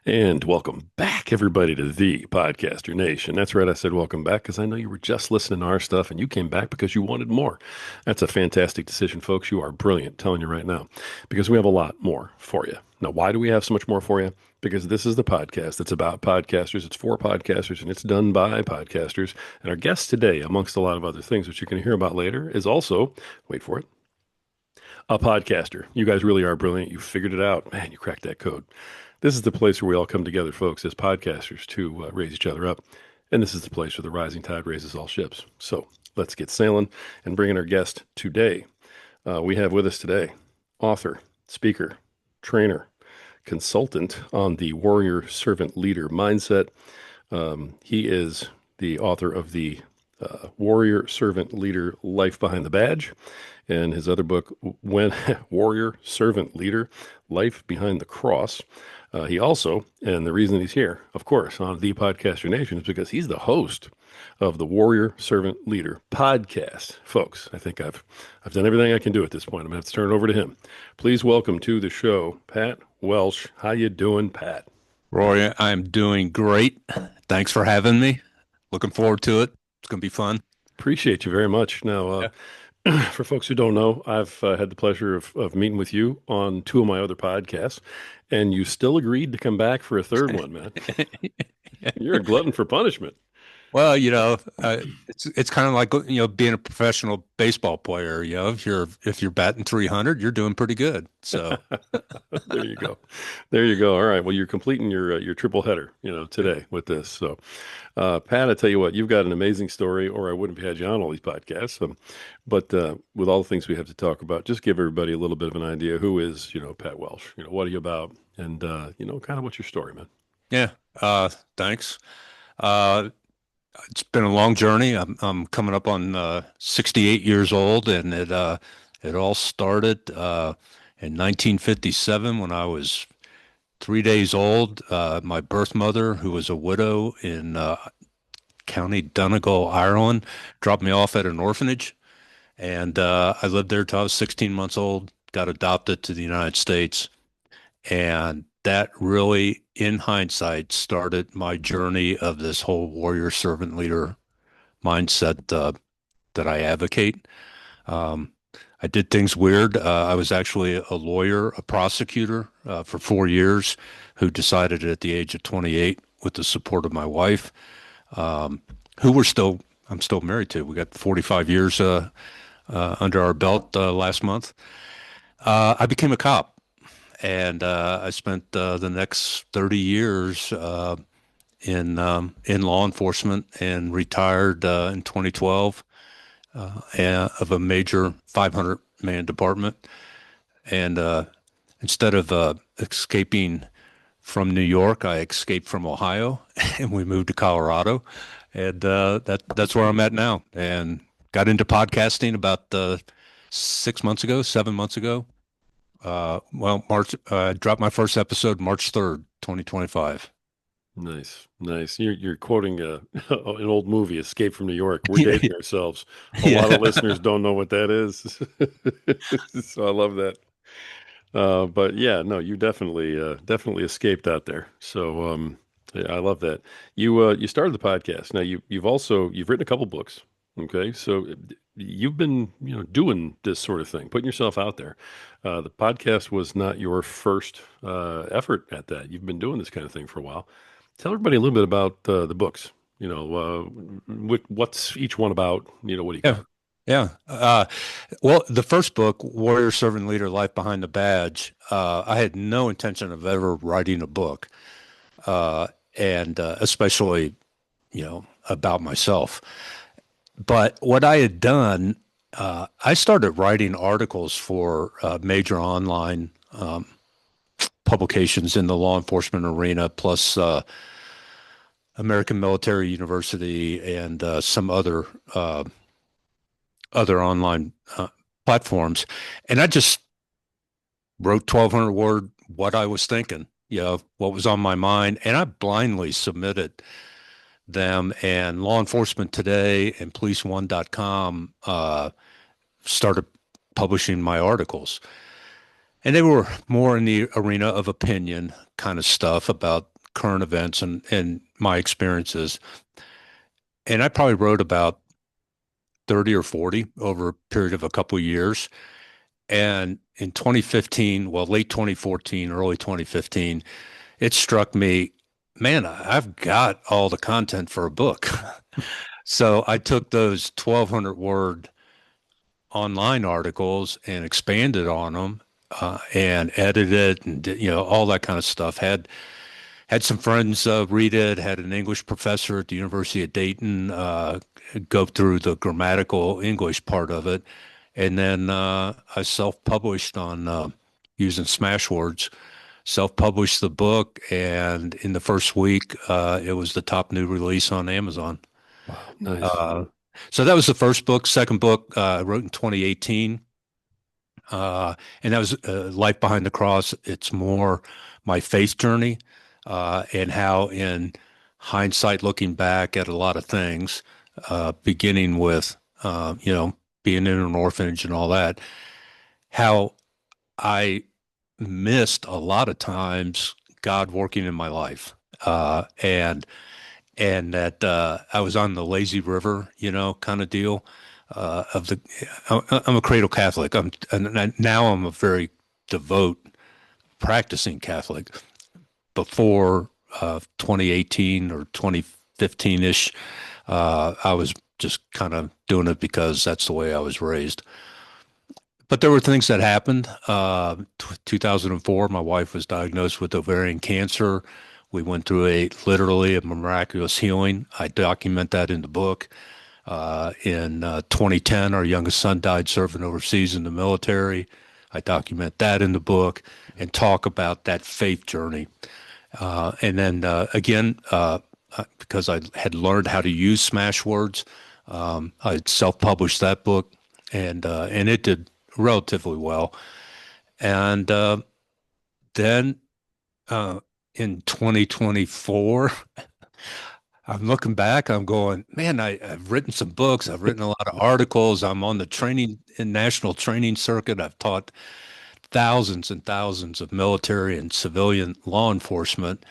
And welcome back, everybody, to the Podcaster Nation. That's right, I said welcome back because I know you were just listening to our stuff and you came back because you wanted more. That's a fantastic decision, folks. You are brilliant, telling you right now, because we have a lot more for you. Now, why do we have so much more for you? Because this is the podcast that's about podcasters, it's for podcasters, and it's done by podcasters. And our guest today, amongst a lot of other things, which you can hear about later, is also, wait for it, a podcaster. You guys really are brilliant. You figured it out. Man, you cracked that code. This is the place where we all come together, folks, as podcasters to raise each other up. And this is the place where the rising tide raises all ships. So let's get sailing and bring in our guest today. We have with us today author, speaker, trainer, consultant on the warrior servant leader mindset. He is the author of the Warrior Servant Leader Life Behind the Badge, and his other book, When Warrior Servant Leader Life Behind the Cross. He also, and the reason he's here, of course, on the Podcaster Nation is because he's the host of the Warrior Servant Leader podcast. Folks, I think I've done everything I can do at this point. I'm going to have to turn it over to him. Please welcome to the show, Pat Welsh. How you doing, Pat? Roy, I'm doing great. Thanks for having me. Looking forward to it. It's going to be fun. Appreciate you very much. Now, Yeah. for folks who don't know, I've had the pleasure of meeting with you on two of my other podcasts, and you still agreed to come back for a third one, man. You're a glutton for punishment. Well, it's kind of like being a professional baseball player. If you're batting 300, you're doing pretty good. So There you go. There you go. All right. Well, you're completing your triple header, today with this. So, Pat, I tell you what, you've got an amazing story, or I wouldn't have had you on all these podcasts. But with all the things we have to talk about, just give everybody a little bit of an idea. Who is, Pat Welsh? What are you about? And, kind of what's your story, man? yeah. Thanks. Uh, it's been a long journey. I'm coming up on 68 years old, and it all started in 1957 when I was 3 days old. My birth mother, who was a widow in County Donegal, Ireland, dropped me off at an orphanage, and I lived there till I was 16 months old. Got adopted to the United States, and that really, in hindsight, started my journey of this whole warrior servant leader mindset that I advocate. Um, I did things weird. I was actually a lawyer, a prosecutor for 4 years, who decided at the age of 28, with the support of my wife, um, who I'm still married to. We got 45 years under our belt last month. I became a cop, and I spent the next 30 years in law enforcement, and retired in 2012 of a major 500-man department. And instead of escaping from New York, I escaped from Ohio, and we moved to Colorado, and that's where I'm at now. And got into podcasting about 6 months ago, 7 months ago. Well, March, dropped my first episode March 3rd, 2025. Nice, nice. You're quoting an old movie, Escape from New York. We're Yeah, dating ourselves. A lot of yeah, listeners don't know what that is, so I love that. But yeah, no, you definitely escaped out there. So yeah, I love that. You started the podcast. Now you've written a couple books. Okay, so you've been doing this sort of thing, putting yourself out there. The podcast was not your first effort at that. You've been doing this kind of thing for a while. Tell everybody a little bit about the books. What's each one about? What do you yeah, got? yeah. Well, the first book, Warrior Servant Leader: Life Behind the Badge, I had no intention of ever writing a book, uh, and especially about myself. But what I had done, I started writing articles for major online publications in the law enforcement arena, plus American Military University, and some other online platforms. And I just wrote 1,200 word what I was thinking, what was on my mind, and I blindly submitted them. And Law Enforcement Today and PoliceOne.com started publishing my articles. and they were more in the arena of opinion kind of stuff about current events and my experiences. And I probably wrote about 30 or 40 over a period of a couple of years. And in 2015, well, late 2014, early 2015, it struck me, man, I've got all the content for a book. So I took those 1,200 word online articles and expanded on them and edited and all that kind of stuff. Had some friends read it. Had an English professor at the University of Dayton go through the grammatical English part of it, and then I self-published on using Smashwords. Self-published the book, and in the first week, it was the top new release on Amazon. Wow, nice. Uh, so that was the first book. Second book I wrote in 2018, and that was Life Behind the Cross. It's more my faith journey and how, in hindsight, looking back at a lot of things, beginning with being in an orphanage and all that, how I missed a lot of times God working in my life, and that I was on the lazy river, kind of deal. I'm a cradle Catholic. Now I'm a very devout practicing Catholic. Before 2018 or 2015 ish, I was just kind of doing it because that's the way I was raised. But there were things that happened. 2004, my wife was diagnosed with ovarian cancer. We went through literally a miraculous healing. I document that in the book. In 2010, our youngest son died serving overseas in the military. I document that in the book and talk about that faith journey. And then again, because I had learned how to use Smashwords, I self-published that book, and it did relatively well. And then in 2024, I'm looking back, I'm going, man, I've written some books, I've written a lot of articles, I'm on the training and national training circuit, I've taught thousands and thousands of military and civilian law enforcement.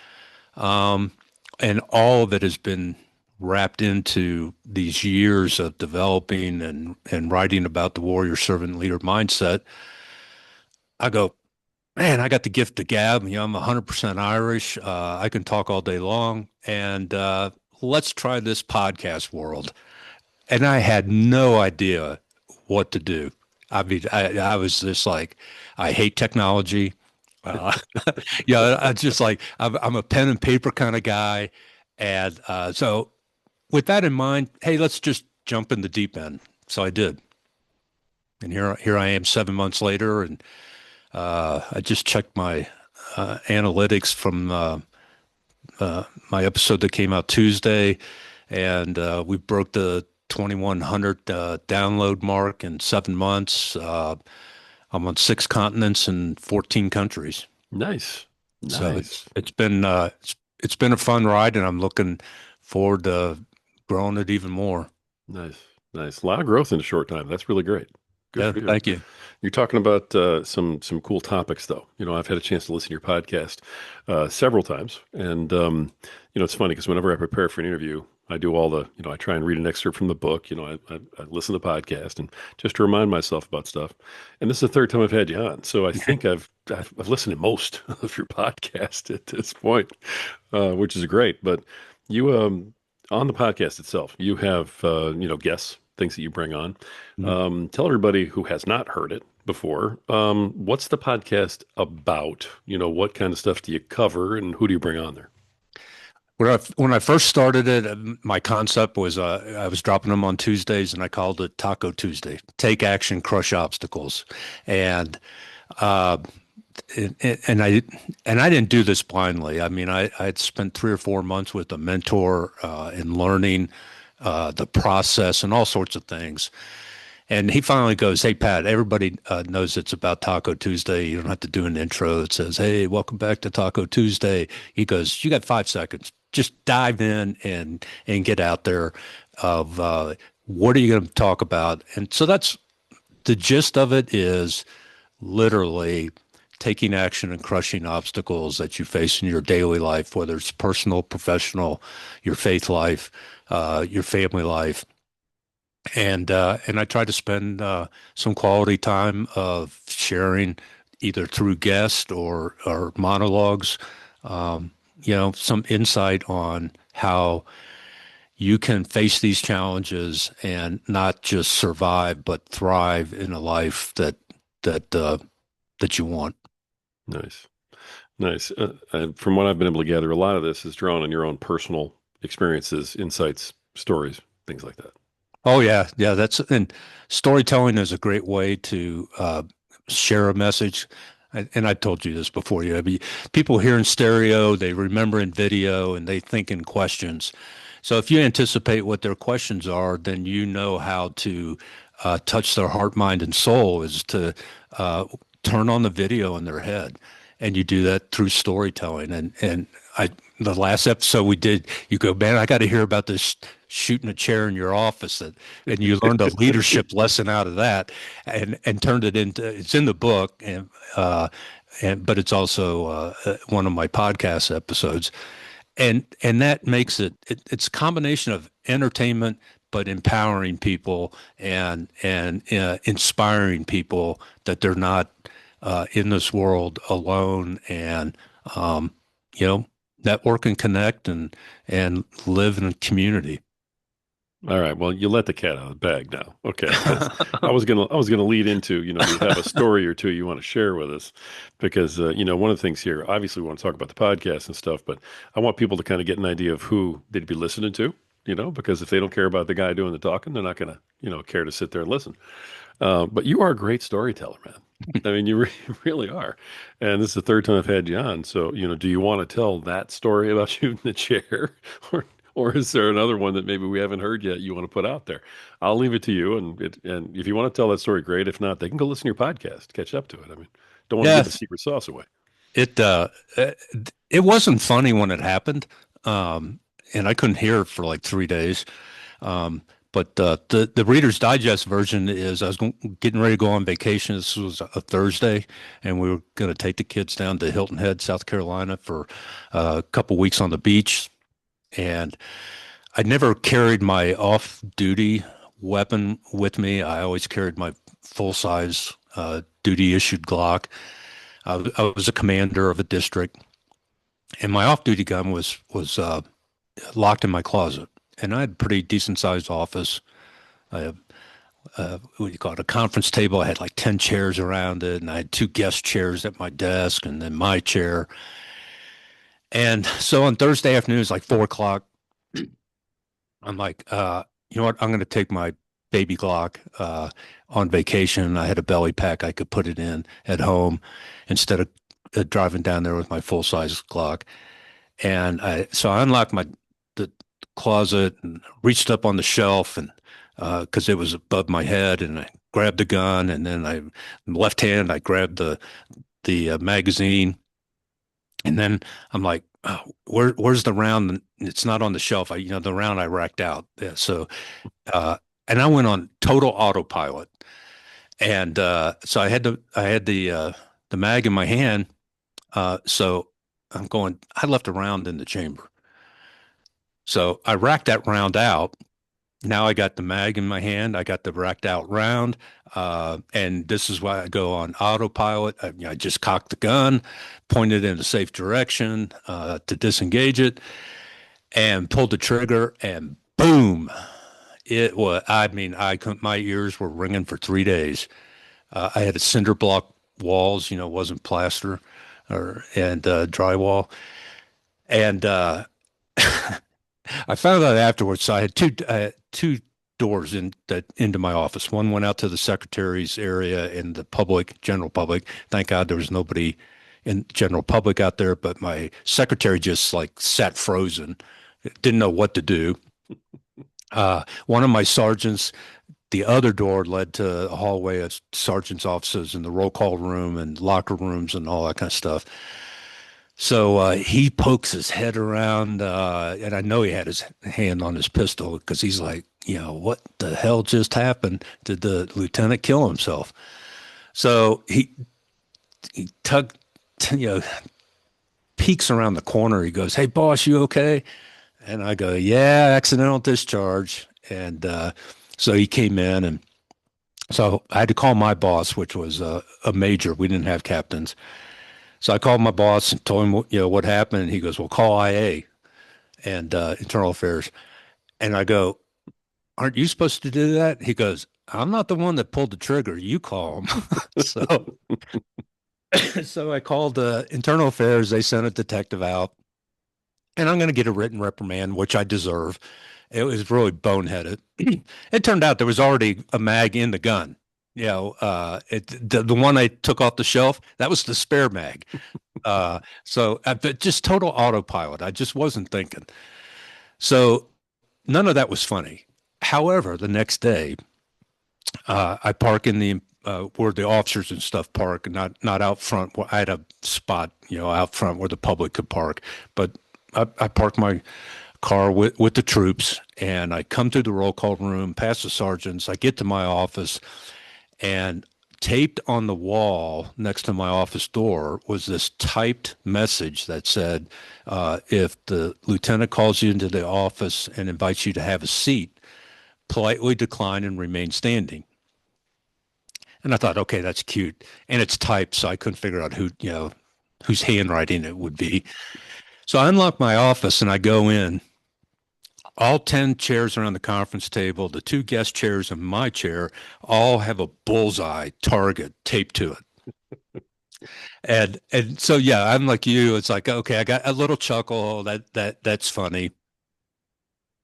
And all of it has been wrapped into these years of developing and writing about the warrior servant leader mindset. I go, man, I got the gift of gab. I'm 100% Irish. I can talk all day long. And let's try this podcast world. And I had no idea what to do. I mean, I was just like, I hate technology. Uh, yeah, I just like, I'm a pen and paper kind of guy. And so with that in mind, hey, let's just jump in the deep end. So I did. And here I am 7 months later. And I just checked my analytics from my episode that came out Tuesday. And we broke the 2,100 download mark in 7 months. I'm on 6 continents and 14 countries. Nice. So Nice. it's been a fun ride, and I'm looking forward to growing it even more. Nice. Nice. A lot of growth in a short time. That's really great. Good Yeah, for you. thank you. You're talking about some cool topics, though. I've had a chance to listen to your podcast several times, and it's funny because whenever I prepare for an interview, I do all I try and read an excerpt from the book. I listen to the podcast and just to remind myself about stuff. And this is the third time I've had you on, so I think I've listened to most of your podcast at this point, which is great. But you on the podcast itself, you have guests, things that you bring on. Mhm. Tell everybody who has not heard it before, what's the podcast about? What kind of stuff do you cover and who do you bring on there? When I first started it, my concept was I was dropping them on Tuesdays, and I called it Taco Tuesday. Take action, crush obstacles, and uh, and I didn't do this blindly. I mean, I'd spent 3 or 4 months with a mentor in learning the process and all sorts of things. And he finally goes, "Hey, Pat, everybody knows it's about Taco Tuesday. You don't have to do an intro that says, 'Hey, welcome back to Taco Tuesday.'" He goes, "You got 5 seconds. Just dive in and get out there of what are you going to talk about?" And so that's the gist of it is literally taking action and crushing obstacles that you face in your daily life, whether it's personal, professional, your faith life, your family life. And I try to spend some quality time of sharing either through guests or monologues, some insight on how you can face these challenges and not just survive, but thrive in a life that you want. Nice. Nice. And from what I've been able to gather, a lot of this is drawn on your own personal experiences, insights, stories, things like that. Oh yeah, yeah. And storytelling is a great way to share a message. And I told you this before. People hear in stereo, they remember in video, and they think in questions. So if you anticipate what their questions are, then you know how to touch their heart, mind, and soul is to uh, turn on the video in their head, and you do that through storytelling. And I the last episode we did, you go, man, I got to hear about this shooting a chair in your office, and you learned a leadership lesson out of that, and turned it into it's in the book, and but it's also one of my podcast episodes, and that makes it's a combination of entertainment but empowering people and inspiring people that they're not in this world alone, and um, you know network and connect and live in a community. All right. Well, you let the cat out of the bag now. Okay. Because I was gonna lead into, do you have a story or two you want to share with us? Because one of the things here, obviously we want to talk about the podcast and stuff, but I want people to kind of get an idea of who they'd be listening to, because if they don't care about the guy doing the talking, they're not gonna, care to sit there and listen. But you are a great storyteller, man. I mean, you really are. And this is the third time I've had you on. So, do you want to tell that story about shooting the chair? Or is there another one that maybe we haven't heard yet you want to put out there? I'll leave it to you. And if you want to tell that story, great. If not, they can go listen to your podcast, catch up to it. I mean, don't want to Yeah, give the secret sauce away. it uh, uh, it wasn't funny when it happened, um, and I couldn't hear it for like 3 days. Um, but the Reader's Digest version is getting ready to go on vacation. This was a Thursday, and we were going to take the kids down to Hilton Head, South Carolina, for a couple weeks on the beach. And I never carried my off-duty weapon with me. I always carried my full-size duty-issued Glock. I was a commander of a district, and my off-duty gun was locked in my closet. And I had a pretty decent-sized office. I have what do you call it? A conference table. I had like 10 chairs around it, and I had two guest chairs at my desk, and then my chair. And so on Thursday afternoon, it's like 4 o'clock. I'm like, you know what? I'm going to take my baby Glock on vacation. I had a belly pack I could put it in at home instead of driving down there with my full size Glock. And so I unlocked the closet and reached up on the shelf, and because it was above my head, and I grabbed the gun, and then left hand I grabbed the magazine, and then I'm like, oh, where's the round? It's not on the shelf. The round I racked out. Yeah, so, uh, and I went on total autopilot. And so I had the mag in my hand. So I'm going, I left a round in the chamber. So I racked that round out. Now I got the mag in my hand. I got the racked out round. And this is why I go on autopilot. I just cocked the gun, pointed in a safe direction to disengage it, and pulled the trigger, and boom. It was, I mean, I couldn't, my ears were ringing for 3 days. I had a cinder block walls, it wasn't plaster and drywall. And I found out afterwards. So I had two doors into my office. One went out to the secretary's area in the general public. Thank God there was nobody in general public out there, but my secretary just like sat frozen, didn't know what to do. One of my sergeants, the other door led to a hallway of sergeants' offices and the roll call room and locker rooms and all that kind of stuff. So he pokes his head around, and I know he had his hand on his pistol because he's like, what the hell just happened? Did the lieutenant kill himself? So he you know, peeks around the corner. He goes, "Hey, boss, you okay?" And I go, "Yeah, accidental discharge." And so he came in, and so I had to call my boss, which was a major. We didn't have captains. So I called my boss and told him, what happened. And he goes, "Well, call IA and internal affairs." And I go, "Aren't you supposed to do that?" He goes, "I'm not the one that pulled the trigger. You call him." So, so I called internal affairs. They sent a detective out, and I'm going to get a written reprimand, which I deserve. It was really boneheaded. It turned out there was already a mag in the gun. The one I took off the shelf, that was the spare mag. But just total autopilot. I just wasn't thinking. So none of that was funny. However, the next day, I park in the where the officers and stuff park, not out front. I had a spot, out front where the public could park, but I parked my car with the troops, and I come through the roll call room, past the sergeants. I get to my office, and taped on the wall next to my office door was this typed message that said, if the lieutenant calls you into the office and invites you to have a seat, politely decline and remain standing. And I thought, okay, that's cute. And it's typed, so I couldn't figure out whose handwriting it would be. So I unlock my office and I go in. All 10 chairs around the conference table, the 2 guest chairs and my chair, all have a bullseye target taped to it. And so yeah, I'm like you. It's like, okay, I got a little chuckle. That's funny.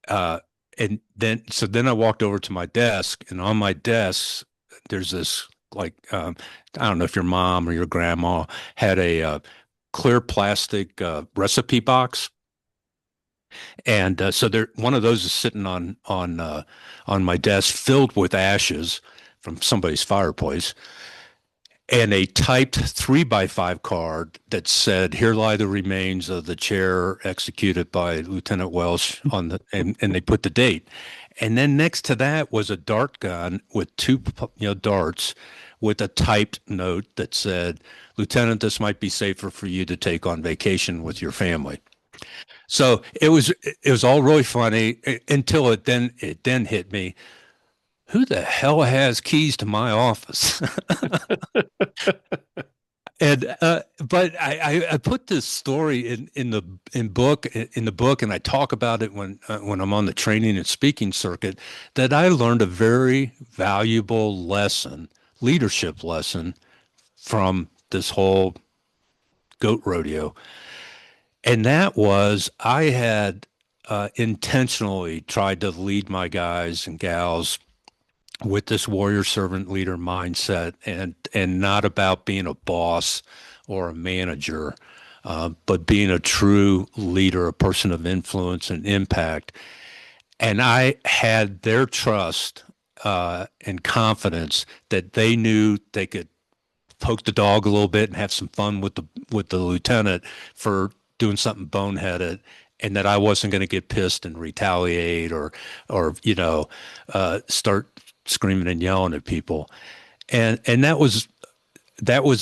Uh, and then I walked over to my desk, and on my desk there's this, like, I don't know if your mom or your grandma had a clear plastic recipe box. And so there, one of those is sitting on my desk, filled with ashes from somebody's fireplace, and a typed 3x5 card that said, "Here lie the remains of the chair executed by Lieutenant Welsh," and they put the date. And then next to that was a dart gun with 2 darts, with a typed note that said, "Lieutenant, this might be safer for you to take on vacation with your family." So it was all really funny until it then hit me. Who the hell has keys to my office? And but I put this story in the book, and I talk about it when I'm on the training and speaking circuit, that I learned a very valuable lesson, leadership lesson, from this whole goat rodeo. And that was, I had intentionally tried to lead my guys and gals with this warrior servant leader mindset, and not about being a boss or a manager, but being a true leader, a person of influence and impact. And I had their trust and confidence that they knew they could poke the dog a little bit and have some fun with the lieutenant for doing something boneheaded, and that I wasn't going to get pissed and retaliate or start screaming and yelling at people. And that was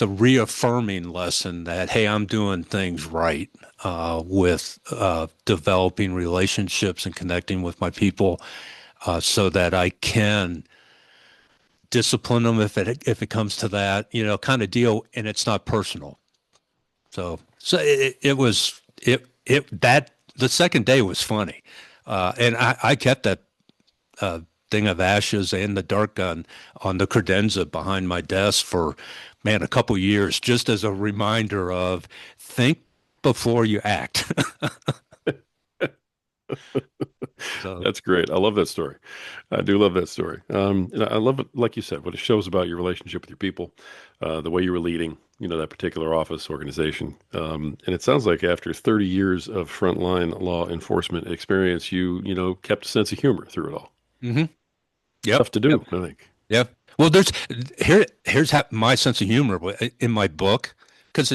a reaffirming lesson that, hey, I'm doing things right with developing relationships and connecting with my people, so that I can discipline them if it comes to that, kind of deal, and it's not personal. So it was that the second day was funny, and I kept that thing of ashes and the dart gun on the credenza behind my desk for, man, a couple years, just as a reminder of, think before you act. So That's great. I love that story. I do love that story. And I love it, like you said, what it shows about your relationship with your people, the way you were leading, that particular office organization. And it sounds like after 30 years of frontline law enforcement experience, you kept a sense of humor through it all. hmm Tough yep, to yep, do, I think. yeah. Well, here's my sense of humor in my book, because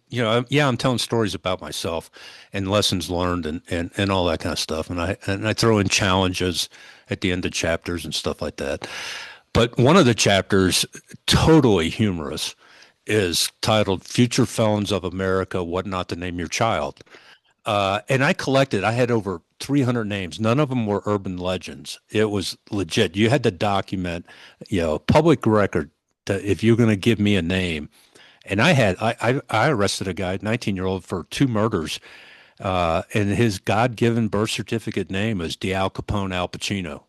yeah, I'm telling stories about myself and lessons learned, and all that kind of stuff, and I throw in challenges at the end of chapters and stuff like that. But one of the chapters, totally humorous, is titled Future Felons of America, What Not to Name Your Child. And I had over 300 names. None of them were urban legends. It was legit. You had to document, public record if you're going to give me a name. And I arrested a guy, 19-year-old, for two murders. And his God-given birth certificate name is Al Capone Al Pacino.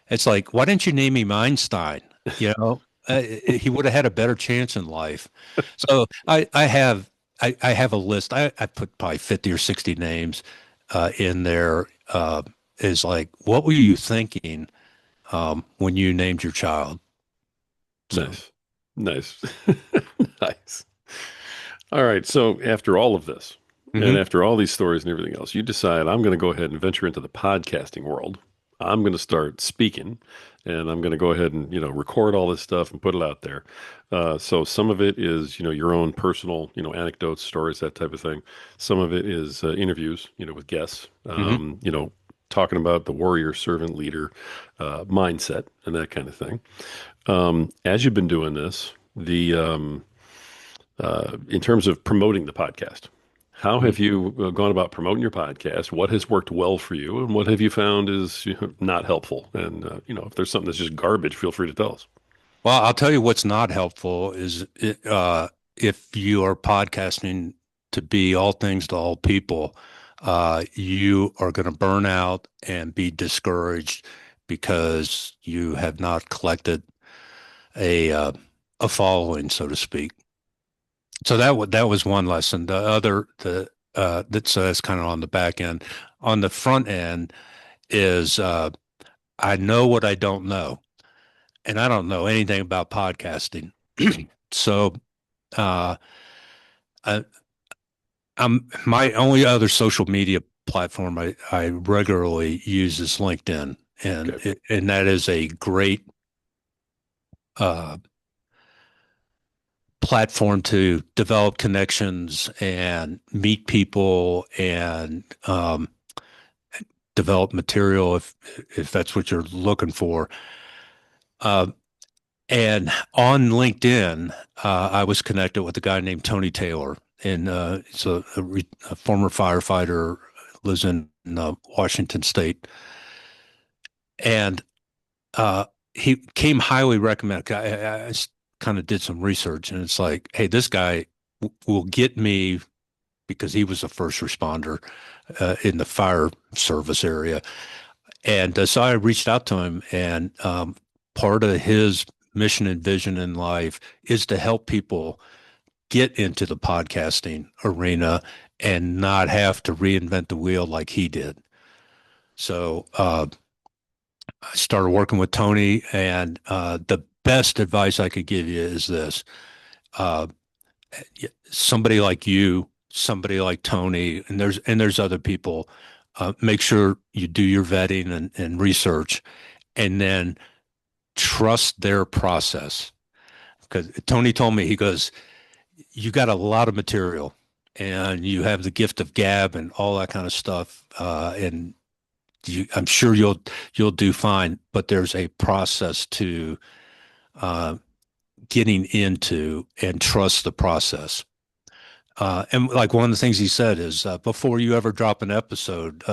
It's like, why didn't you name him Einstein? He would have had a better chance in life. So I have a list. I put probably 50 or 60 names in there. Is like, what were you thinking when you named your child? So, Nice. Nice. Nice. All right. So after all of this, and mhm. after all these stories and everything else, you decide I'm going to go ahead and venture into the podcasting world. I'm going to start speaking, and I'm going to go ahead and record all this stuff and put it out there. So some of it is your own personal anecdotes, stories, that type of thing. Some of it is interviews with guests. Mhm. Talking about the warrior servant leader mindset and that kind of thing. As you've been doing this, the in terms of promoting the podcast, how Mhm. have you gone about promoting your podcast? What has worked well for you, and what have you found is not helpful? And if there's something that's just garbage, feel free to tell us. Well, I'll tell you what's not helpful is if you are podcasting to be all things to all people, you are going to burn out and be discouraged because you have not collected a uh, a following, so to speak. So that was one lesson. The other that's kind of on the back end. On the front end is I know what I don't know, and I don't know anything about podcasting. So uh, I, my only other social media platform I regularly use is LinkedIn, Okay. and that is a great uh, platform to develop connections and meet people and develop material if that's what you're looking for. Uh, and on LinkedIn, I was connected with a guy named Tony Taylor, and he's a former firefighter, lives in Washington State, and he came highly recommended. I kind of did some research, and it's like, hey, this guy will get me because he was a first responder in the fire service area. And so I reached out to him, and part of his mission and vision in life is to help people get into the podcasting arena and not have to reinvent the wheel like he did. So I started working with Tony, and the best advice I could give you is this. Uh, Somebody like you, somebody like Tony, and there's other people. Make sure you do your vetting and research, and then trust their process. Because Tony told me, he goes, you got a lot of material, and you have the gift of gab and all that kind of stuff, and I'm sure you'll do fine. But there's a process to uh, getting into, and trust the process. And like one of the things he said is before you ever drop an episode,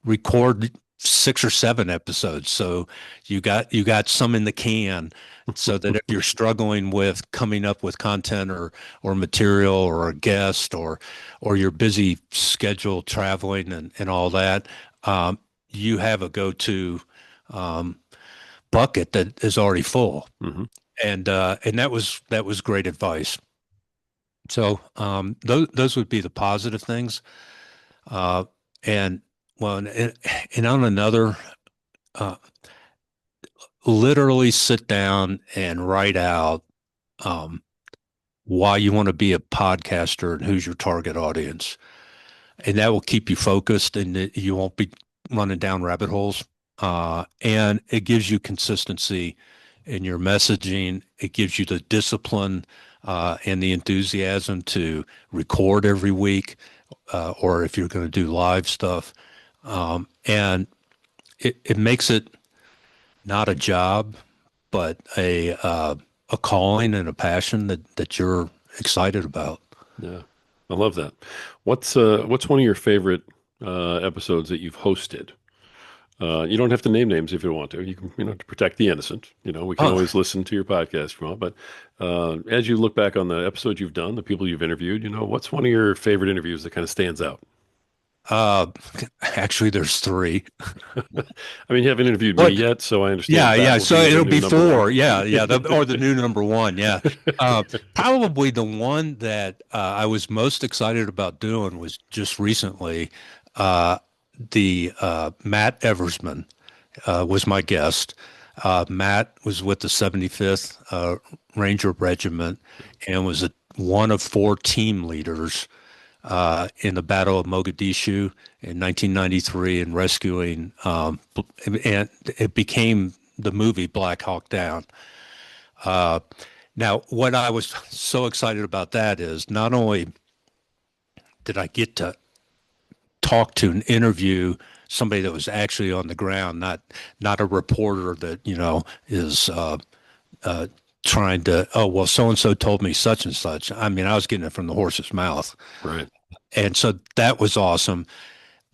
record 6 or 7 episodes. So you got some in the can, so that if you're struggling with coming up with content or material or a guest or you're busy schedule traveling and all that, you have a go-to um, bucket that is already full. Hmm. And that was great advice. So those would be the positive things. Uh, and well, and on another, uh, literally sit down and write out um, why you want to be a podcaster and who's your target audience, and that will keep you focused, and you won't be running down rabbit holes. And it gives you consistency in your messaging. It gives you the discipline and the enthusiasm to record every week, or if you're going to do live stuff. And it makes it not a job, but a calling and a passion that you're excited about. Yeah, I love that. What's one of your favorite episodes that you've hosted? You don't have to name names if you don't want to. You can, to protect the innocent. We can Oh, always listen to your podcast if you want. But as you look back on the episodes you've done, the people you've interviewed, what's one of your favorite interviews that kind of stands out? uh, actually, there's three. I mean, you haven't interviewed me What? yet, so I understand Yeah, that yeah. will So be the it'll new be number one. four. Yeah, yeah. Or the new number one. Yeah. Probably the one that I was most excited about doing was just recently. Uh, the Matt Eversman was my guest. Matt was with the 75th Ranger Regiment and was one of four team leaders in the Battle of Mogadishu in 1993 and rescuing, and it became the movie Black Hawk Down. Uh, Now, what I was so excited about that is not only did I get to talk to and interview somebody that was actually on the ground, not a reporter that is uh, trying to, oh well, so and so told me such and such. I mean, I was getting it from the horse's mouth, Right. and so that was awesome.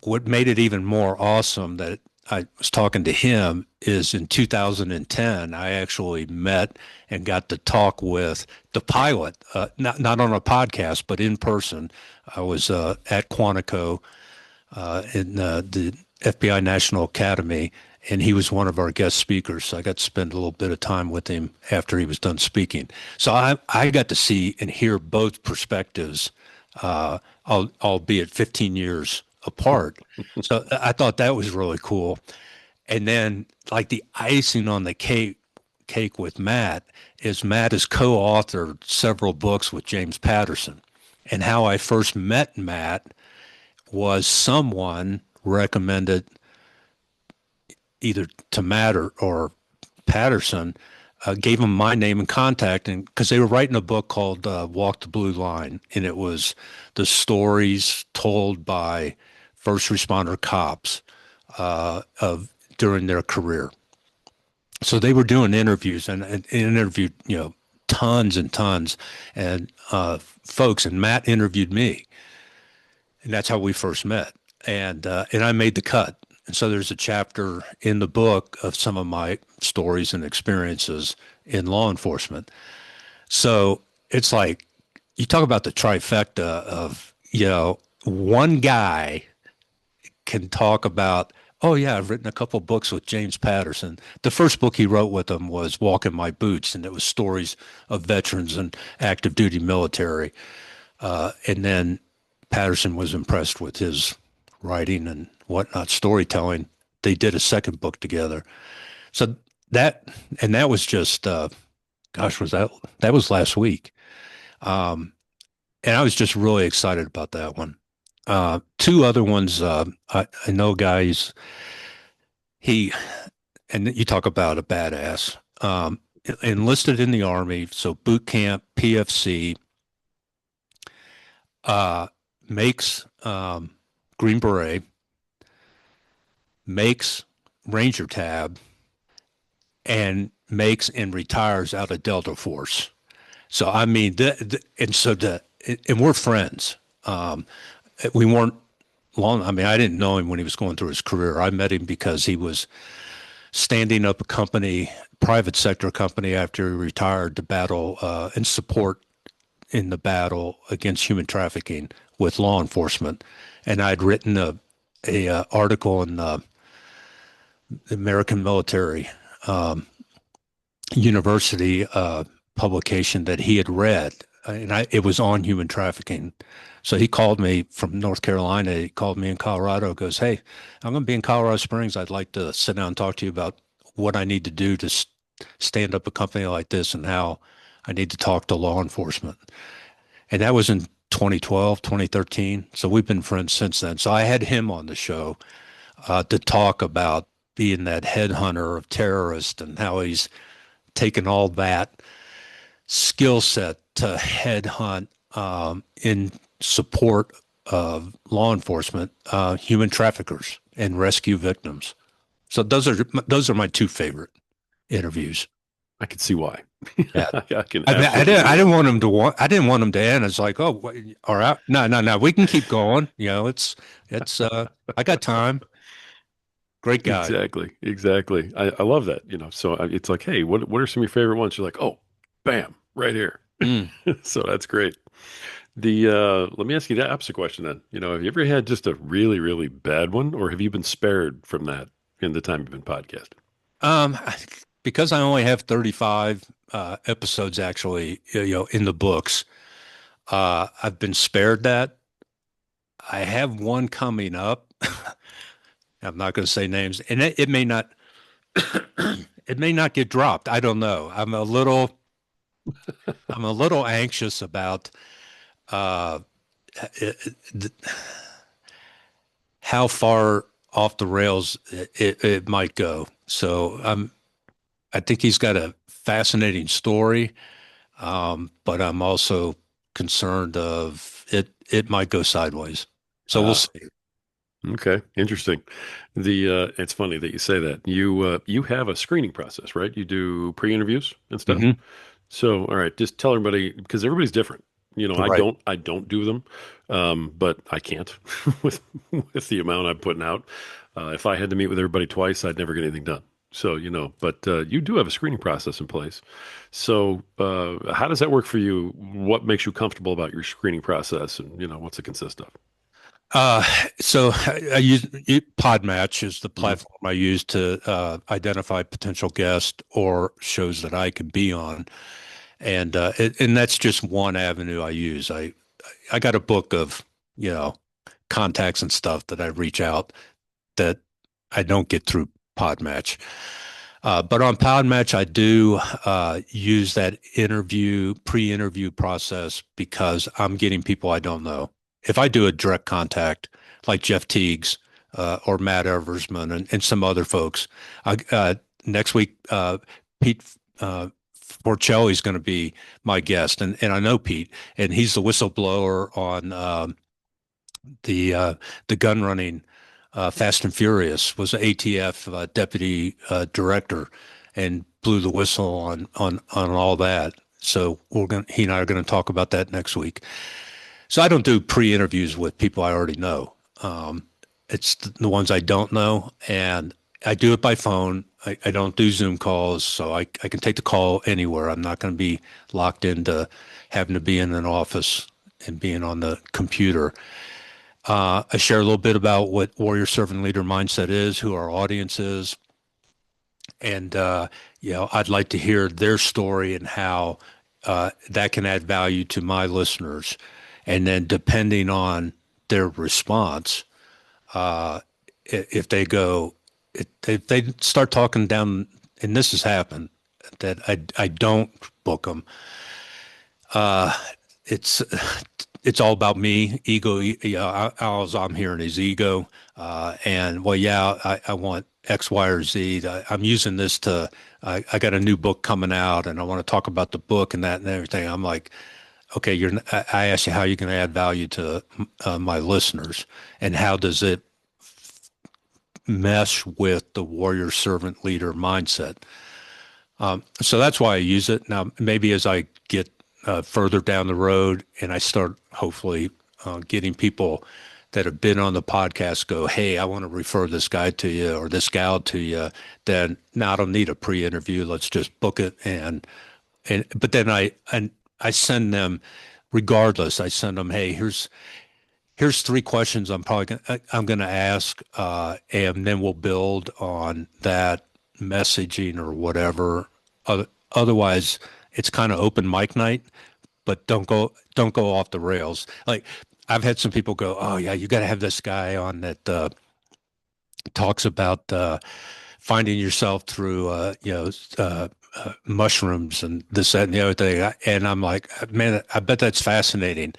What made it even more awesome that I was talking to him is in 2010, I actually met and got to talk with the pilot, not on a podcast, but in person. I was at Quantico in the FBI National Academy, and he was one of our guest speakers. So I got to spend a little bit of time with him after he was done speaking. So I got to see and hear both perspectives, albeit 15 years apart. So I thought that was really cool. And then, like the icing on the cake with Matt has co-authored several books with James Patterson. And how I first met Matt was someone recommended either to Matt or Patterson, gave him my name and contact, and because they were writing a book called Walk the Blue Line, and it was the stories told by first responder cops of during their career. So they were doing interviews and interviewed, tons and tons and folks, and Matt interviewed me, and that's how we first met. And I made the cut. And so there's a chapter in the book of some of my stories and experiences in law enforcement. So it's like you talk about the trifecta of, one guy can talk about, oh yeah, I've written a couple books with James Patterson. The first book he wrote with him was Walk in My Boots, and it was stories of veterans and active duty military. And then Patterson was impressed with his writing and whatnot, storytelling. They did a second book together. So that, and that was just, gosh, that was last week. Um, and I was just really excited about that one. Two other ones, I know guys, he, and you talk about a badass, enlisted in the Army, so boot camp, PFC, uh, makes Green Beret, makes Ranger Tab, and makes and retires out of Delta Force. So I mean, and we're friends. We weren't long. I mean, I didn't know him when he was going through his career. I met him because he was standing up a company, private sector company, after he retired to battle and support in the battle against human trafficking with law enforcement. And I'd written a article in the American Military University publication that he had read, and it was on human trafficking. So he called me from North Carolina. He called me in Colorado. Goes, hey, I'm going to be in Colorado Springs. I'd like to sit down and talk to you about what I need to do to stand up a company like this and how I need to talk to law enforcement. And that was in 2012, 2013. So we've been friends since then. So I had him on the show to talk about being that headhunter of terrorists and how he's taken all that skill set to headhunt in support of law enforcement, human traffickers and rescue victims. So those are my two favorite interviews. I can see why. Yeah. I can I mean, absolutely see I why. didn't want him to want, I didn't want him to end. It's like, oh, all right. No, no, no, we can keep going. I got time. Great guy. Exactly. Exactly. I love that, So it's like, hey, what are some of your favorite ones? You're like, oh, bam, right here. Mm. So that's great. Let me ask you the opposite question then. Have you ever had just a really, really bad one, or have you been spared from that in the time you've been podcasting? Um, because I only have 35 episodes actually, in the books, I've been spared that. I have one coming up. I'm not going to say names, and it may not it may not get dropped. I don't know. I'm a little anxious about uh, it, it, how far off the rails it might go. So I think he's got a fascinating story, but I'm also concerned of it might go sideways. So we'll Ah, see. okay, interesting. It's funny that you say that. You have a screening process, right? You do pre-interviews and stuff. Hmm. So, all right, just tell everybody because everybody's different. I Right. don't do them, but I can't with with the amount I'm putting out. If I had to meet with everybody twice, I'd never get anything done. So, but you do have a screening process in place. So, how does that work for you? What makes you comfortable about your screening process, and what's it consist of? Uh, so I use Podmatch is the Hmm. platform I use to identify potential guests or shows that I can be on, and that's just one avenue I use. I got a book of you know contacts and stuff that I reach out that I don't get through Podmatch. But on Podmatch, I do use that pre-interview process because I'm getting people I don't know. If I do a direct contact like Jeff Teagues or Matt Eversman and some other folks, next week, Pete Porcelli is going to be my guest, and I know Pete, and he's the whistleblower on the gun running Fast and Furious, was an ATF deputy director and blew the whistle on all that. So he and I are going to talk about that next week. So I don't do pre-interviews with people I already know. Um, it's the ones I don't know, and I do it by phone. I don't do Zoom calls, so I can take the call anywhere. I'm not going to be locked into having to be in an office and being on the computer. I share a little bit about what warrior servant leader mindset is, who our audience is, and I'd like to hear their story and how that can add value to my listeners. And then, depending on their response, uh, if they go, if they start talking down, and this has happened, that I don't book them. Uh, it's it's all about me, ego. Yeah, all I'm hearing is ego. And well, yeah, I want X, Y, or Z. I'm using this to. I got a new book coming out, and I want to talk about the book and that and everything. I'm like, okay, I asked you how you can add value to my listeners, and how does it mesh with the warrior servant leader mindset? So that's why I use it. Now, maybe as I get further down the road and I start hopefully getting people that have been on the podcast go, hey, I want to refer this guy to you or this gal to you, then now I don't need a pre-interview. Let's just book it. But then I send them, regardless, I send them, hey, here's three questions I'm going to ask, and then we'll build on that messaging or whatever. Otherwise, it's kind of open mic night, but don't go off the rails. Like I've had some people go, oh yeah, you got to have this guy on that talks about finding yourself through mushrooms and this that and the other thing. And I'm like, man, I bet that's fascinating.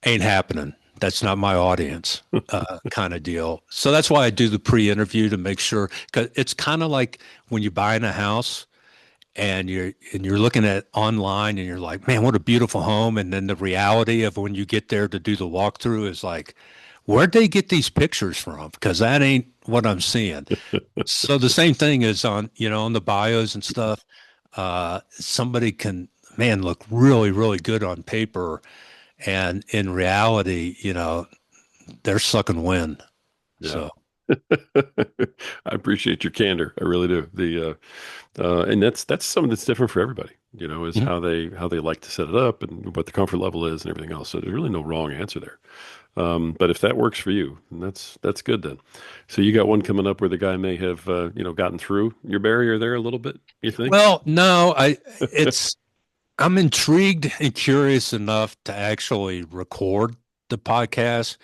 Ain't happening. That's not my audience, kind of deal. So that's why I do the pre-interview to make sure, because it's kind of like when you're buying a house and you're looking at online and you're like, man, what a beautiful home. And then the reality of when you get there to do the walkthrough is like, where'd they get these pictures from? Because that ain't what I'm seeing. So the same thing is on the bios and stuff. somebody can, man, look really, really good on paper. And in reality, they're sucking wind. Yeah. So, I appreciate your candor. I really do. And that's something that's different for everybody, is mhm. how they like to set it up and what the comfort level is and everything else. So there's really no wrong answer there. But if that works for you, then that's good then. So you got one coming up where the guy may have gotten through your barrier there a little bit, you think? Well, no, I'm intrigued and curious enough to actually record the podcast.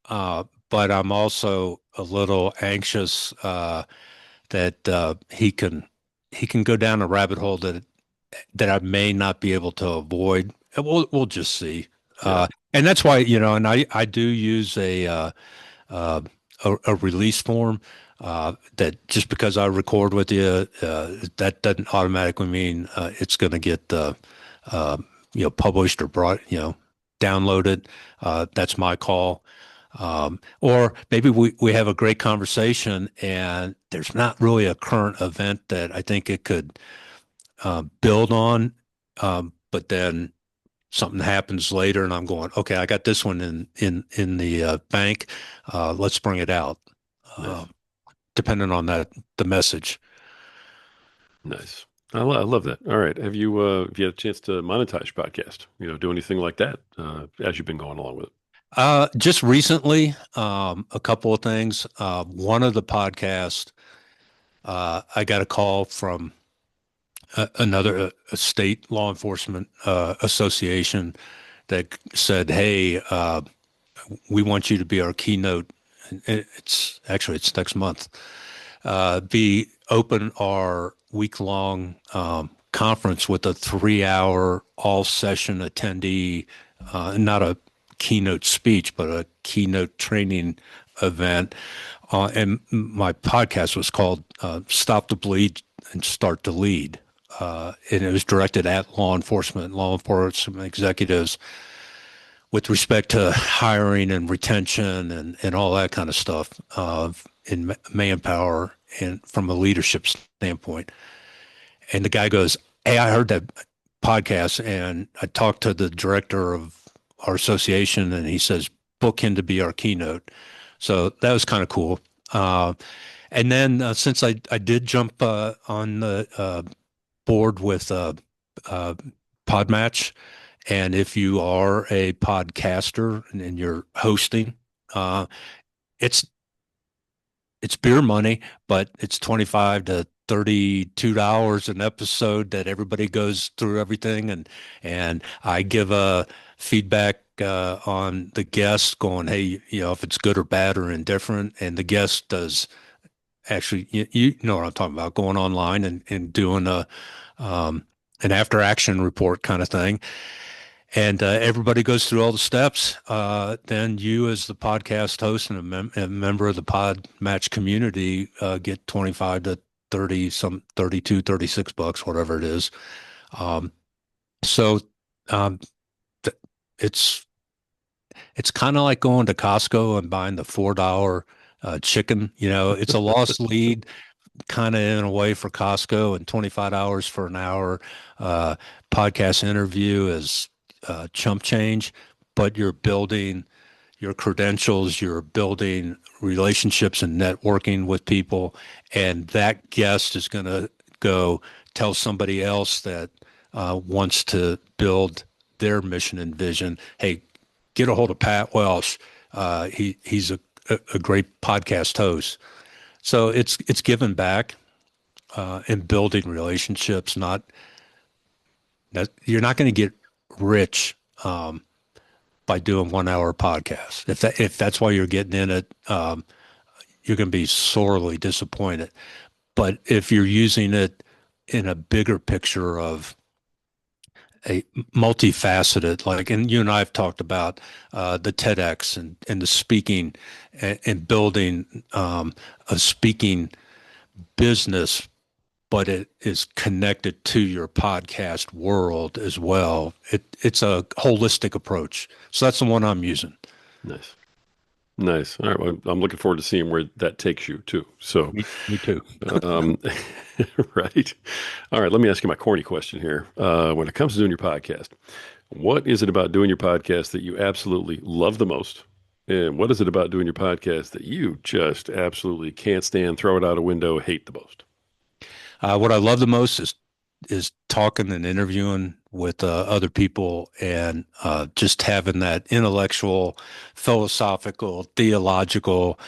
But I'm also a little anxious that he can go down a rabbit hole that I may not be able to avoid. We'll just see. Yeah. And that's why, and I do use uh, a release form that just because I record with you, that doesn't automatically mean it's going to get uh, published or brought, downloaded. That's my call. Or maybe we have a great conversation and there's not really a current event that I think it could build on. But then something happens later and I'm going, okay, I got this one in the bank. Let's bring it out. Uh, Nice. Depending on the message. Nice. I love that. All right. Have you had a chance to monetize your podcast? Do anything like that as you've been going along with it? Just recently, a couple of things. One of the podcasts, I got a call from another a state law enforcement association that said, "Hey, we want you to be our keynote." It's next month. Be open our week-long conference with a 3-hour all-session attendee, not a keynote speech, but a keynote training event. And my podcast was called "Stop the Bleed and Start to Lead." And it was directed at law enforcement executives with respect to hiring and retention and all that kind of stuff in manpower and from a leadership standpoint. And the guy goes, "Hey, I heard that podcast and I talked to the director of our association and he says, book him to be our keynote." So that was kind of cool. And then since I did jump on the board with uh, Podmatch, and if you are a podcaster and you're hosting, uh, it's it's beer money, but it's 25 to $32 an episode that everybody goes through everything and I give a feedback on the guest going, hey, if it's good or bad or indifferent, and the guest does actually, you know what I'm talking about, going online and doing um, an after action report kind of thing. And everybody goes through all the steps. Then you, as the podcast host and a member of the Pod Match community, get 25 to 30, some 32, $36, whatever it is. Um, so um, th- it's it's kind of like going to Costco and buying the $4 chicken. It's a lost lead kind of in a way for Costco, and $25 for an hour podcast interview is chump change, but you're building your credentials, you're building relationships and networking with people, and that guest is going to go tell somebody else that wants to build their mission and vision. Hey, get a hold of Pat Welsh. He's a great podcast host. So it's giving back and building relationships. Not that you're not going to get rich by doing 1 hour podcast. If that's why you're getting in it, you're going to be sorely disappointed. But if you're using it in a bigger picture of a multifaceted, like, and you and I have talked about the TEDx and the speaking and building a speaking business, but it is connected to your podcast world as well. It's a holistic approach. So that's the one I'm using. Nice. Nice. All right. Well, I'm looking forward to seeing where that takes you too. So, Me too. um, right. All right. Let me ask you my corny question here. When it comes to doing your podcast, what is it about doing your podcast that you absolutely love the most? And what is it about doing your podcast that you just absolutely can't stand, throw it out a window, hate the most? What I love the most is talking and interviewing with other people and just having that intellectual, philosophical, theological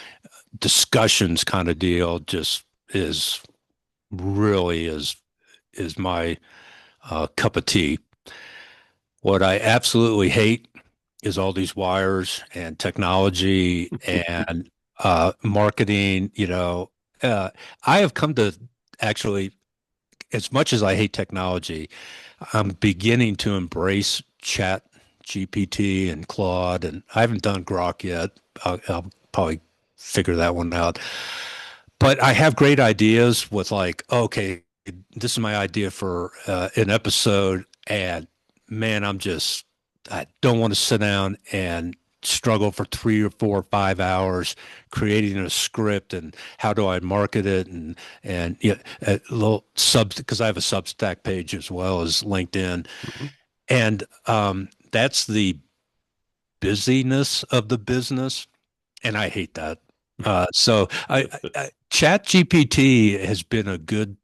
discussions kind of deal. Just is really is my cup of tea. What I absolutely hate is all these wires and technology and marketing. I have come to actually, as much as I hate technology, I'm beginning to embrace Chat GPT and Claude, and I haven't done Grok yet. I'll probably figure that one out. But I have great ideas with like, okay, this is my idea for an episode, and man, I don't want to sit down and struggle for 3 or 4 or 5 hours creating a script and how do I market it and a little sub because I have a Substack page as well as LinkedIn, Mhm. and that's the busyness of the business, and I hate that. Chat GPT has been a good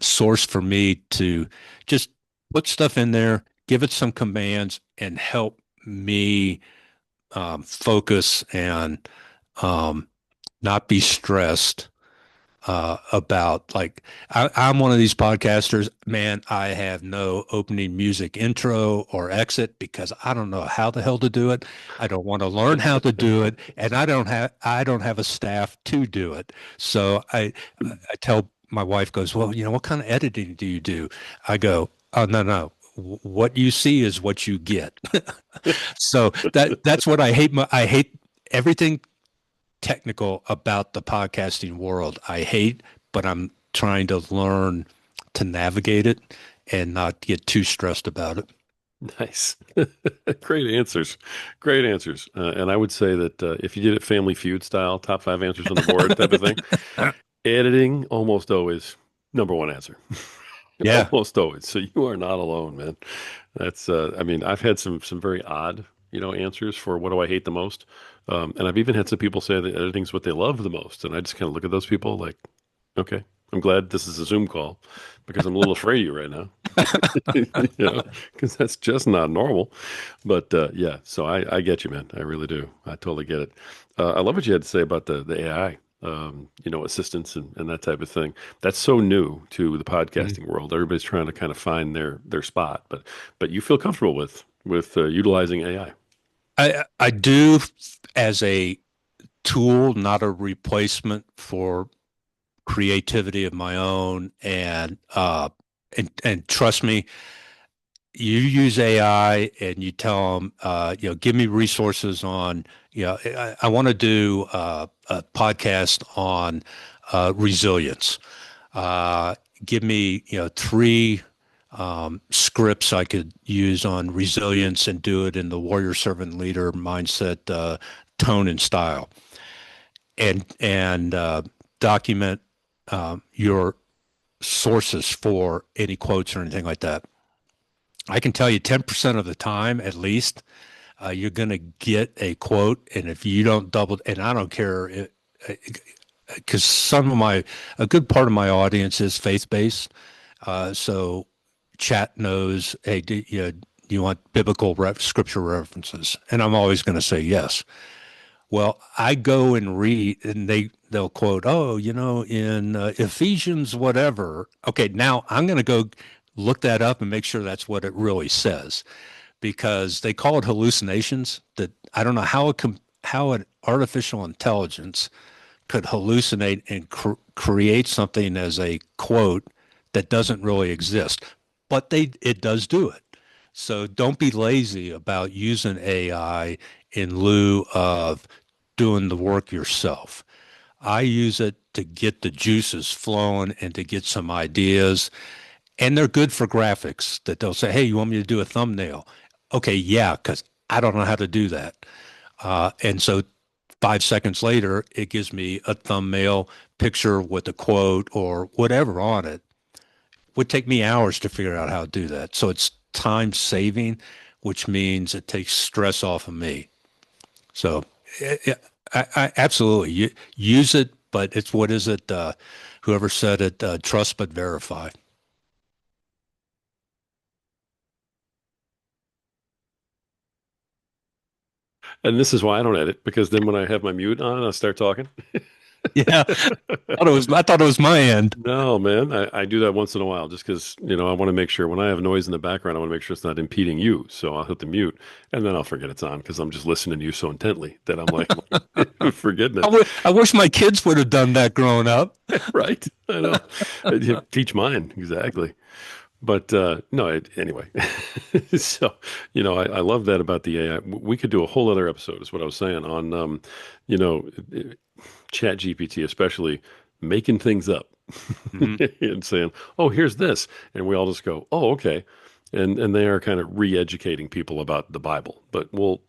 source for me to just put stuff in there, give it some commands, and help me focus and um, not be stressed about like I'm one of these podcasters, man. I have no opening music intro or exit because I don't know how the hell to do it. I don't want to learn how to do it, and I don't have a staff to do it. So I tell my wife goes, well, what kind of editing do you do? I go, oh no no. What you see is what you get. So that's what I hate. I hate everything technical about the podcasting world. I hate, but I'm trying to learn to navigate it and not get too stressed about it. Nice. Great answers. Great answers. And I would say that if you did it Family Feud style, top five answers on the board type of thing, editing almost always number one answer. Yeah. Almost always. So you are not alone, man. That's I mean, I've had some very odd, answers for what do I hate the most. And I've even had some people say that editing's what they love the most. And I just kind of look at those people like, okay, I'm glad this is a Zoom call because I'm a little afraid of you right now. Because that's just not normal. But yeah, so I get you, man. I really do. I totally get it. I love what you had to say about the AI, assistance and that type of thing. That's so new to the Mhm. podcasting world. Everybody's trying to kind of find their spot, but you feel comfortable with utilizing AI. I do as a tool, not a replacement for creativity of my own. And trust me, you use AI and you tell them, give me resources on, I want to do a podcast on resilience. Uh, Give me, three scripts I could use on resilience and do it in the warrior servant leader mindset, tone and style, and document your sources for any quotes or anything like that. I can tell you 10% of the time, at least, you're going to get a quote. And if you don't double, and I don't care, because a good part of my audience is faith based. So chat knows, hey, do you want biblical scripture references? And I'm always going to say yes. Well, I go and read, and they'll quote, "Oh, in Ephesians, whatever." Okay, now I'm going to go look that up and make sure that's what it really says, because they call it hallucinations. That I don't know how an artificial intelligence could hallucinate and create something as a quote that doesn't really exist, but it does do it. So don't be lazy about using AI in lieu of doing the work yourself. I use it to get the juices flowing and to get some ideas. And they're good for graphics that they'll say, hey, you want me to do a thumbnail? Okay, yeah, because I don't know how to do that. And so 5 seconds later, it gives me a thumbnail picture with a quote or whatever on it. Would take me hours to figure out how to do that. So it's time saving, which means it takes stress off of me. So I absolutely use it, but it's what is it? Whoever said it, trust but verify. And this is why I don't edit, because then when I have my mute on, I start talking. Yeah, I thought it was my end. No, man, I do that once in a while just because, I want to make sure when I have noise in the background, I want to make sure it's not impeding you. So I'll hit the mute and then I'll forget it's on because I'm just listening to you so intently that I'm like forgetting it. I wish my kids would have done that growing up. Right. I know. Teach mine. Exactly. But no, anyway. So, I love that about the AI. We could do a whole other episode, is what I was saying, on, you know, Chat GPT, especially making things up Hmm. and saying, "Oh, here's this," and we all just go, "Oh, okay," and they are kind of re-educating people about the Bible. But we'll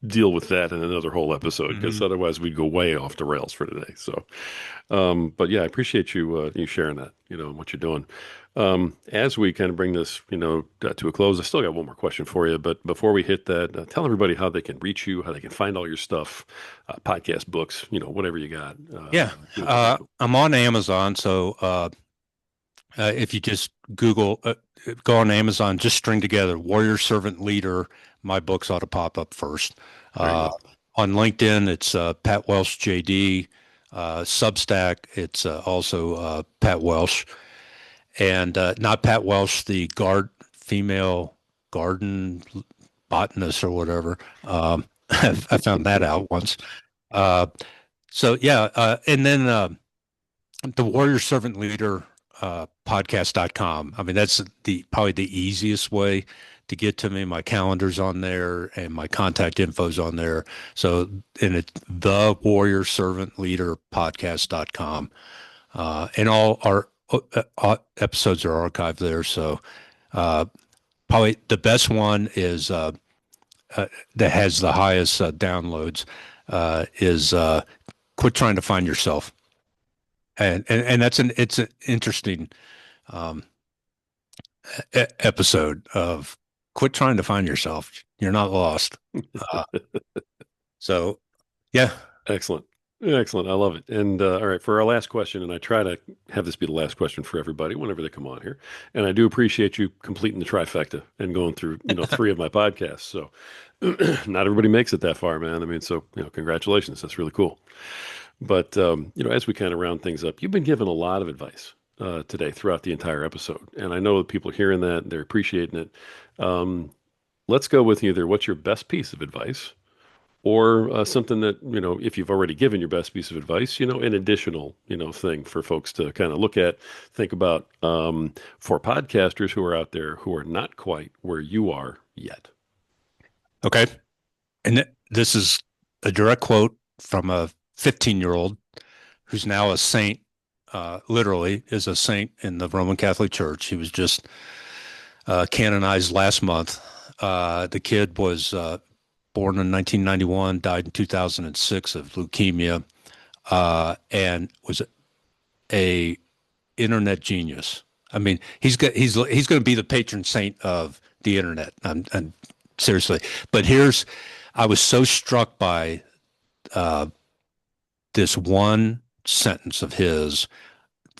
deal with that in another whole episode because Hmm. otherwise we'd go way off the rails for today. So, but yeah, I appreciate you sharing that, and what you're doing. As we kind of bring this, to a close, I still got one more question for you. But before we hit that, tell everybody how they can reach you, how they can find all your stuff, podcast, books, whatever you got. Yeah, Do it the way you do. I'm on Amazon, so if you just Google, go on Amazon, just string together Warrior Servant Leader, my books ought to pop up first. There you Uh, go. on LinkedIn, it's Pat Welsh JD. Substack, it's also Pat Welsh, and not Pat Welsh, the female garden botanist or whatever. I found that out once. Uh, so yeah, and then the Warrior Servant Leader podcast.com. I mean, that's the probably the easiest way to get to me. My calendar's on there and my contact info's on there. So, and it's the Warrior Servant Leader podcast.com. And all our episodes are archived there. So, uh, probably the best one is that has the highest downloads is Quit Trying to Find Yourself. And it's an interesting um, episode of quit trying to find yourself. You're not lost. Uh, so yeah, Excellent. Excellent. I love it. And all right, for our last question, and I try to have this be the last question for everybody whenever they come on here. And I do appreciate you completing the trifecta and going through, three of my podcasts. So not everybody makes it that far, man. I mean, so, congratulations. That's really cool. But, as we kind of round things up, you've been given a lot of advice today throughout the entire episode. And I know that people are hearing that, they're appreciating it. Um, let's go with either what's your best piece of advice or something that, if you've already given your best piece of advice, an additional, thing for folks to kind of look at, think about for podcasters who are out there who are not quite where you are yet. okay. And this is a direct quote from a 15-year-old who's now a saint. Literally is a saint in the Roman Catholic Church. He was just canonized last month. The kid was born in 1991, died in 2006 of leukemia, and was a internet genius. I mean, he's going to be the patron saint of the internet. I'm seriously. But I was so struck by uh, this one sentence of his,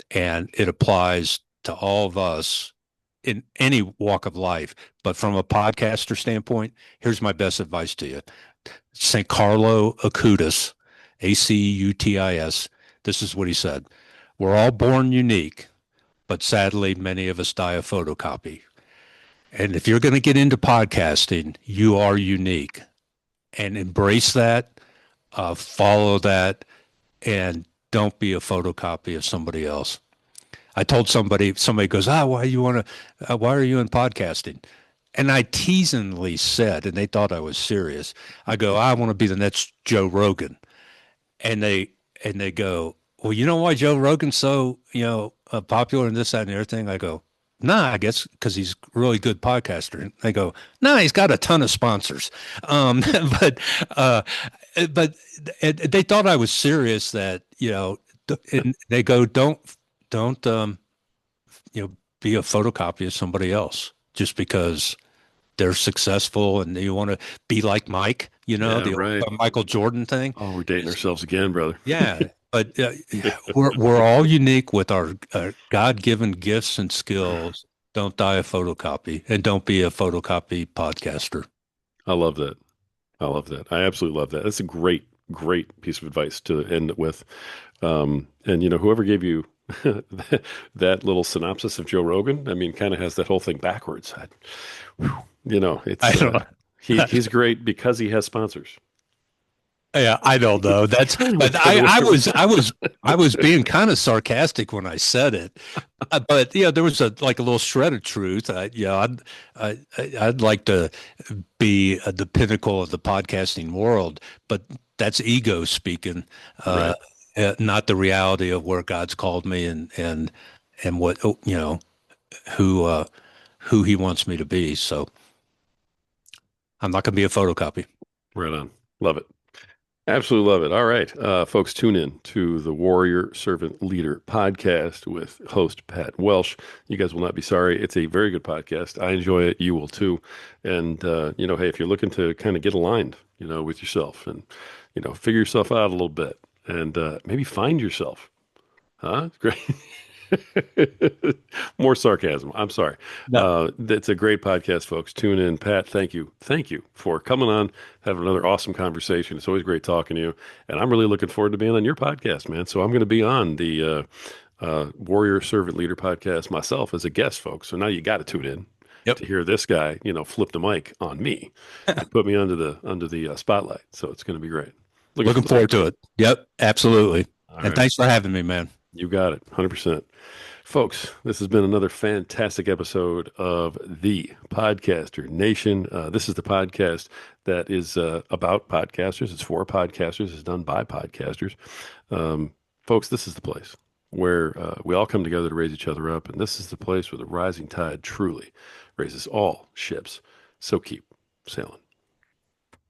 and it applies to all of us in any walk of life. But from a podcaster standpoint, here's my best advice to you. St. Carlo Acutis, Acutis, this is what he said. We're all born unique, but sadly, many of us die a photocopy. And if you're going to get into podcasting, you are unique and embrace that, follow that, and don't be a photocopy of somebody else. I told somebody goes, why are you in podcasting? And I teasingly said, and they thought I was serious. I go, I want to be the next Joe Rogan. And they go, well, you know why Joe Rogan's so, popular and this, that, and everything? I go, nah, I guess because he's a really good podcaster. And they go, nah, he's got a ton of sponsors. Um, but uh, but they thought I was serious that, and they go, don't, be a photocopy of somebody else just because they're successful and you want to be like Mike, Yeah, the right. old Michael Jordan thing. Oh, we're dating It's, ourselves again, brother. yeah, but we're all unique with our God-given gifts and skills. Don't die a photocopy, and don't be a photocopy podcaster. I love that. I love that. I absolutely love that. That's a great, great piece of advice to end it with. And whoever gave you that little synopsis of Joe Rogan, I mean, kind of has that whole thing backwards. Whew, I it's don't. he's great because he has sponsors. Yeah, I don't know. But Which other way I was being kind of sarcastic when I said it. But there was like a little shred of truth. I'd like to be at the pinnacle of the podcasting world, but that's ego speaking, uh, Right, not the reality of where God's called me and what, who uh, who He wants me to be. So I'm not going to be a photocopy. right on. Love it. Absolutely love it. All right, folks, tune in to the Warrior Servant Leader podcast with host Pat Welsh. You guys will not be sorry. It's a very good podcast. I enjoy it. You will too. And hey, if you're looking to kind of get aligned, with yourself and figure yourself out a little bit and maybe find yourself, huh? Great. More sarcasm. I'm sorry. No. It's a great podcast, folks. Tune in. Pat, thank you. Thank you for coming on, having another awesome conversation. It's always great talking to you. And I'm really looking forward to being on your podcast, man. So I'm going to be on the Warrior Servant Leader podcast myself as a guest, folks. So now you got to tune in Yep. to hear this guy, flip the mic on me and put me under the spotlight. So it's going to be great. Looking Looking forward to forward to it. Yep, absolutely. it. All And right. thanks for having me, man. You got it. 100%. Folks, this has been another fantastic episode of the Podcaster Nation. This is the podcast that is about podcasters. It's for podcasters. It's done by podcasters. Folks, this is the place where we all come together to raise each other up. And this is the place where the rising tide truly raises all ships. So keep sailing.